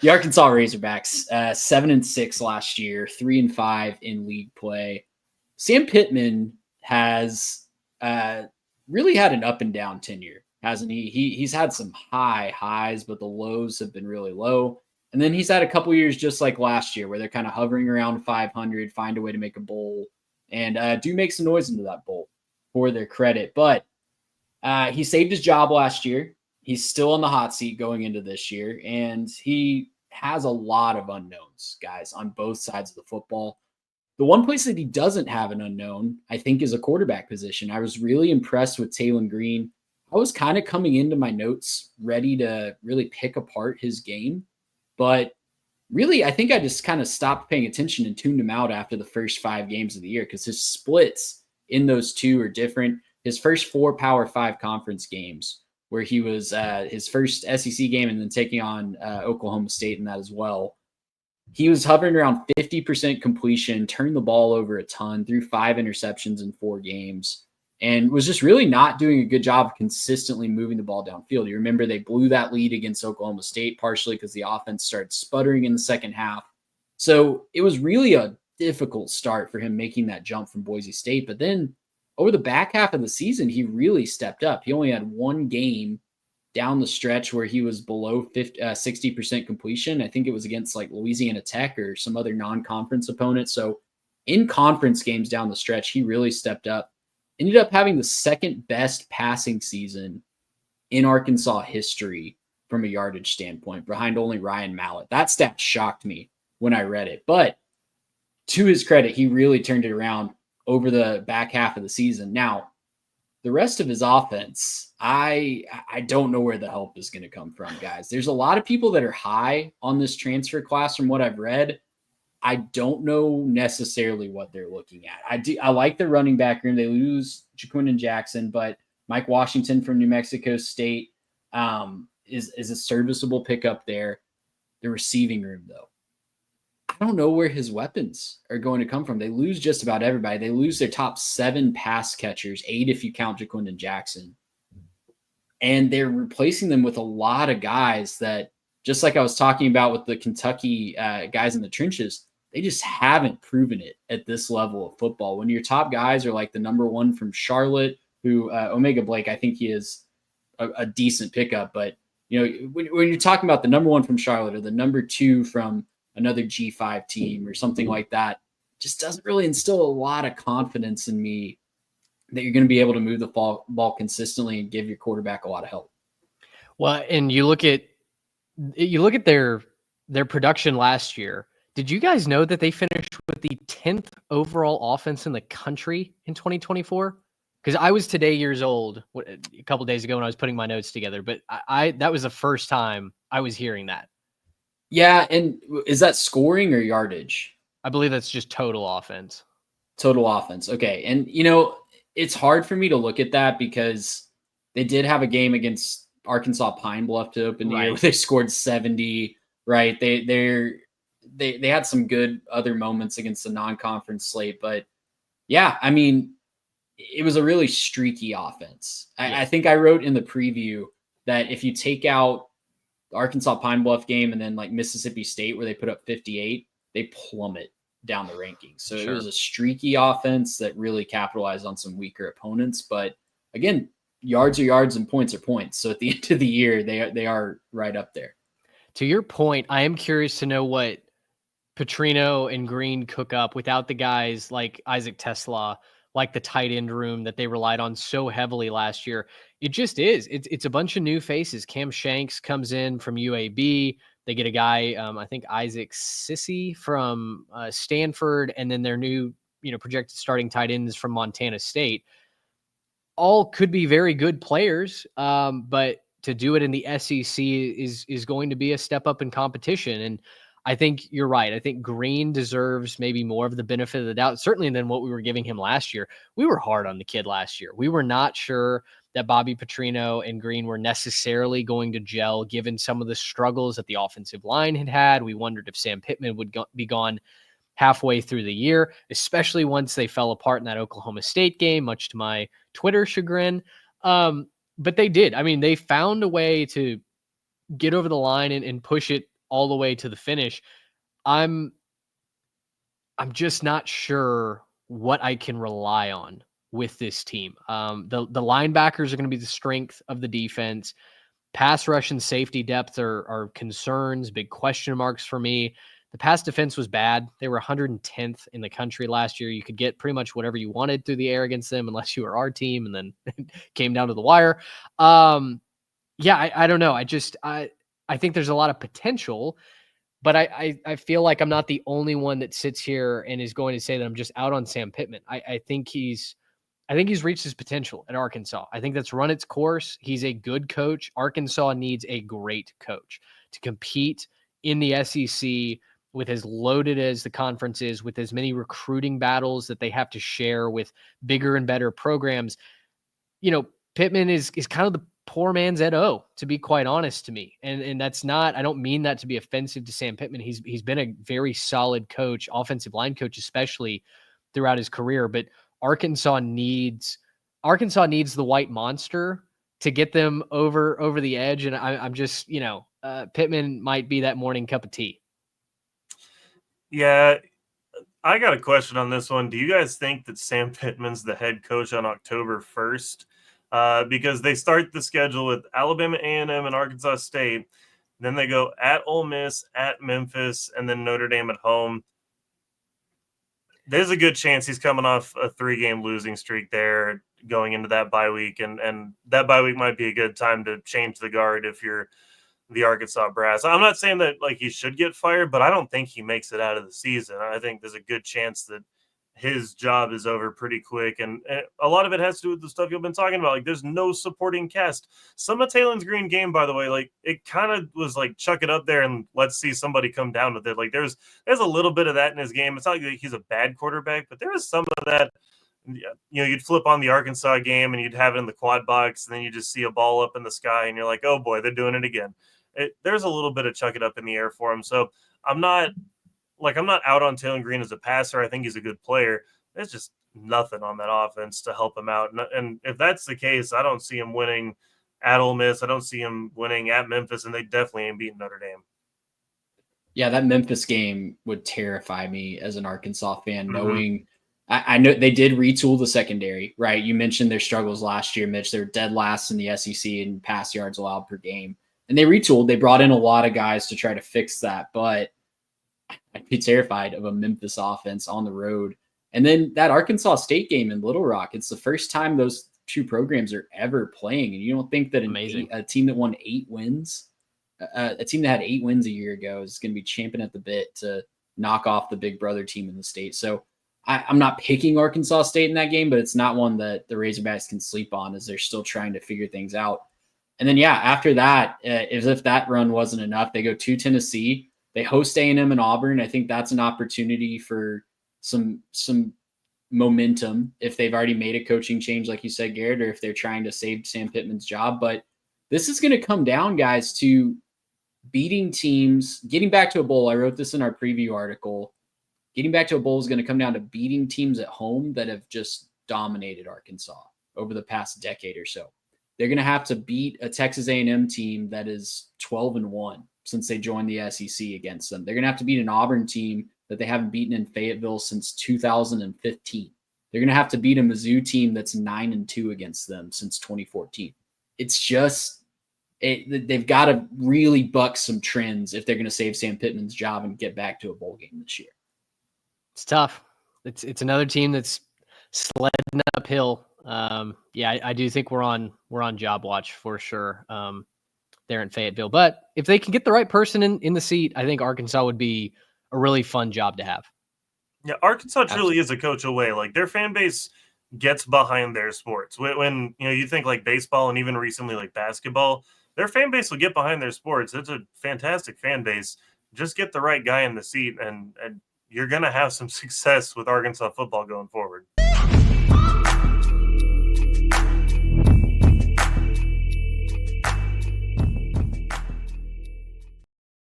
The Arkansas Razorbacks, 7-6 last year, 3-5 in league play. Sam Pittman has really had an up and down tenure, hasn't he? He's had some high highs, but the lows have been really low. And then he's had a couple years just like last year where they're kind of hovering around 500, find a way to make a bowl, and do make some noise into that bowl for their credit. But he saved his job last year. He's still on the hot seat going into this year, and he has a lot of unknowns, guys, on both sides of the football. The one place that he doesn't have an unknown, I think, is a quarterback position. I was really impressed with Taylen Green. I was kind of coming into my notes ready to really pick apart his game, but really, I think I just kind of stopped paying attention and tuned him out after the first 5 games of the year because his splits in those two are different. His first 4 Power 5 conference games, where he was his first SEC game and then taking on Oklahoma State in that as well, he was hovering around 50% completion, turned the ball over a ton, threw 5 interceptions in 4 games, and was just really not doing a good job of consistently moving the ball downfield. You remember they blew that lead against Oklahoma State partially because the offense started sputtering in the second half. So it was really a difficult start for him making that jump from Boise State. But then over the back half of the season, he really stepped up. He only had 1 game down the stretch where he was below 60% completion. I think it was against like Louisiana Tech or some other non-conference opponent. So in conference games down the stretch, he really stepped up. Ended up having the second best passing season in Arkansas history from a yardage standpoint, behind only Ryan Mallett. That stat shocked me when I read it. But to his credit, he really turned it around over the back half of the season. Now, the rest of his offense, I don't know where the help is going to come from, guys. There's a lot of people that are high on this transfer class from what I've read. I don't know necessarily what they're looking at. I like their running back room. They lose Jaquindon Jackson, but Mike Washington from New Mexico State is a serviceable pickup there. The receiving room, though, I don't know where his weapons are going to come from. They lose just about everybody. They lose their top 7 pass catchers, 8 if you count Jaquindon Jackson. And they're replacing them with a lot of guys that, just like I was talking about with the Kentucky guys in the trenches, they just haven't proven it at this level of football. When your top guys are like the number 1 from Charlotte, who Omega Blake, I think he is a decent pickup. But, you know, when you're talking about the number 1 from Charlotte or the number 2 from another G5 team or something like that, just doesn't really instill a lot of confidence in me that you're going to be able to move the ball consistently and give your quarterback a lot of help. Well, and you look at their production last year. Did you guys know that they finished with the 10th overall offense in the country in 2024? Because I was today years old a couple days ago when I was putting my notes together, but I that was the first time I was hearing that. Yeah, and is that scoring or yardage? I believe that's just total offense. Total offense. Okay. And, you know, it's hard for me to look at that because they did have a game against Arkansas Pine Bluff to open the year where they scored 70, right? They had some good other moments against the non-conference slate. But, yeah, I mean, it was a really streaky offense. I think I wrote in the preview that if you take out the Arkansas Pine Bluff game and then like Mississippi State where they put up 58, they plummet down the rankings. So it was a streaky offense that really capitalized on some weaker opponents. But again, yards are yards and points are points. So at the end of the year, they are right up there. To your point, I am curious to know what Petrino and Green cook up without the guys like Isaac Tesla, like the tight end room that they relied on so heavily last year. It just is. It's a bunch of new faces. Cam Shanks comes in from UAB. They get a guy, I think Isaac Sissy from Stanford, and then their new, projected starting tight ends from Montana State. All could be very good players, but to do it in the SEC is going to be a step up in competition. And I think you're right. I think Green deserves maybe more of the benefit of the doubt, certainly than what we were giving him last year. We were hard on the kid last year. We were not sure that Bobby Petrino and Green were necessarily going to gel, given some of the struggles that the offensive line had. We wondered if Sam Pittman would be gone halfway through the year, especially once they fell apart in that Oklahoma State game, much to my Twitter chagrin. But they did. I mean, they found a way to get over the line and push it all the way to the finish. I'm just not sure what I can rely on with this team. The linebackers are going to be the strength of the defense. Pass rush and safety depth are concerns, big question marks for me. The pass defense was bad. They were 110th in the country last year. You could get pretty much whatever you wanted through the air against them, unless you were our team, and then came down to the wire. Yeah, I don't know. I think there's a lot of potential, but I feel like I'm not the only one that sits here and is going to say that I'm just out on Sam Pittman. I think he's reached his potential at Arkansas. I think that's run its course. He's a good coach. Arkansas needs a great coach to compete in the SEC with as loaded as the conference is, with as many recruiting battles that they have to share with bigger and better programs. Pittman is kind of the poor man's Ed O, to be quite honest to me. And that's not, I don't mean that to be offensive to Sam Pittman. He's been a very solid coach, offensive line coach, especially throughout his career. But Arkansas needs the white monster to get them over the edge. And I'm just, Pittman might be that morning cup of tea. Yeah. I got a question on this one. Do you guys think that Sam Pittman's the head coach on October 1st? Because they start the schedule with Alabama A&M and Arkansas State. Then they go at Ole Miss, at Memphis, and then Notre Dame at home. There's a good chance he's coming off a 3-game losing streak there going into that bye week. And that bye week might be a good time to change the guard if you're the Arkansas Brass. I'm not saying that he should get fired, but I don't think he makes it out of the season. I think there's a good chance that his job is over pretty quick. And a lot of it has to do with the stuff you've been talking about. There's no supporting cast. Some of Taylen's green game, by the way, it kind of was chuck it up there and let's see somebody come down with it. There's a little bit of that in his game. It's not like he's a bad quarterback, but there is some of that. You'd flip on the Arkansas game and you'd have it in the quad box, and then you just see a ball up in the sky and you're like, oh boy, they're doing it again. There's a little bit of chuck it up in the air for him. So I'm not out on Taylen Green as a passer. I think he's a good player. There's just nothing on that offense to help him out. And if that's the case, I don't see him winning at Ole Miss. I don't see him winning at Memphis, and they definitely ain't beating Notre Dame. Yeah, that Memphis game would terrify me as an Arkansas fan, knowing I know they did retool the secondary, right? You mentioned their struggles last year, Mitch. They were dead last in the SEC in pass yards allowed per game. And they retooled. They brought in a lot of guys to try to fix that. But I'd be terrified of a Memphis offense on the road. And then that Arkansas State game in Little Rock, it's the first time those two programs are ever playing. And you don't think that a team that won 8 wins, a team that had 8 wins a year ago is going to be champing at the bit to knock off the big brother team in the state. So I'm not picking Arkansas State in that game, but it's not one that the Razorbacks can sleep on as they're still trying to figure things out. And then, after that, as if that run wasn't enough, they go to Tennessee. They host A&M and Auburn. I think that's an opportunity for some momentum if they've already made a coaching change, like you said, Garrett, or if they're trying to save Sam Pittman's job. But this is going to come down, guys, to beating teams, getting back to a bowl. I wrote this in our preview article. Getting back to a bowl is going to come down to beating teams at home that have just dominated Arkansas over the past decade or so. They're going to have to beat a Texas A&M team that is 12-1 since they joined the SEC against them. They're going to have to beat an Auburn team that they haven't beaten in Fayetteville since 2015. They're going to have to beat a Mizzou team that's 9-2 against them since 2014. It's just they've got to really buck some trends if they're going to save Sam Pittman's job and get back to a bowl game this year. It's tough. It's another team that's sledding uphill. I do think we're on job watch for sure. There in Fayetteville, but if they can get the right person in the seat, I think Arkansas would be a really fun job to have. Yeah, Arkansas truly is a coach away. Their fan base gets behind their sports. When you think baseball and even recently basketball, their fan base will get behind their sports. It's a fantastic fan base. Just get the right guy in the seat, and you're going to have some success with Arkansas football going forward.